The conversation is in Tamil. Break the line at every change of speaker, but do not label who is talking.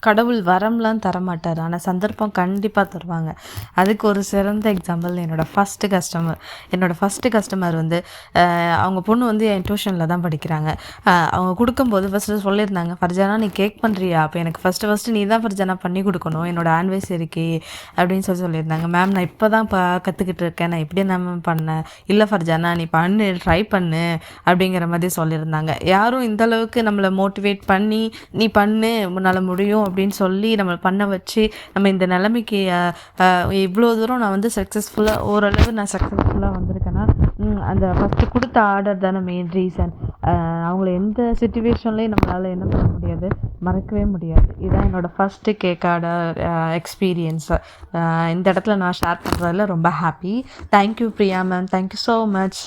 கடவுள் வரம்லாம் தரமாட்டார், ஆனால் சந்தர்ப்பம் கண்டிப்பாக தருவாங்க. அதுக்கு ஒரு சிறந்த எக்ஸாம்பிள் என்னோடய ஃபஸ்ட்டு கஸ்டமர் வந்து அவங்க பொண்ணு வந்து என் டியூஷனில் தான் படிக்கிறாங்க. அவங்க கொடுக்கும்போது ஃபஸ்ட்டு சொல்லியிருந்தாங்க, ஃபர்ஜானா நீ கேக் பண்ணுறியா, அப்போ எனக்கு ஃபஸ்ட்டு நீ தான் ஃபர்ஜானா பண்ணி கொடுக்கணும் என்னோடய ஆனிவர்சரிக்கு அப்படின்னு சொல்லியிருந்தாங்க. மேம் நான் இப்போ தான் கற்றுக்கிட்டு இருக்கேன், நான் இப்படி தான் மேம் பண்ணேன். இல்லை ஃபர்ஜானா நீ பண்ணு, ட்ரை பண்ணு அப்படிங்கிற மாதிரி சொல்லியிருந்தாங்க. யாரும் இந்தளவுக்கு நம்மளை மோட்டிவேட் பண்ணி நீ பண்ணு உன்னால் முடியும் அப்படின்னு சொல்லி நம்ம பண்ண வச்சு நம்ம இந்த நிலைமைக்கு இவ்வளோ தூரம் நான் வந்து ஓரளவு நான் சக்ஸஸ்ஃபுல்லாக வந்திருக்கேன்னா அந்த ஃபஸ்ட்டு கொடுத்த ஆர்டர் தானே மெயின் ரீசன். அவங்கள எந்த சுச்சுவேஷன்லேயும் நம்மளால் என்ன பண்ண முடியாது, மறக்கவே முடியாது. இதுதான் என்னோடய ஃபஸ்ட்டு கேக் ஆர்டர் எக்ஸ்பீரியன்ஸு. இந்த இடத்துல நான் ஷேர் பண்ணுறதுல ரொம்ப happy. Thank you Priya ma'am, thank you so much.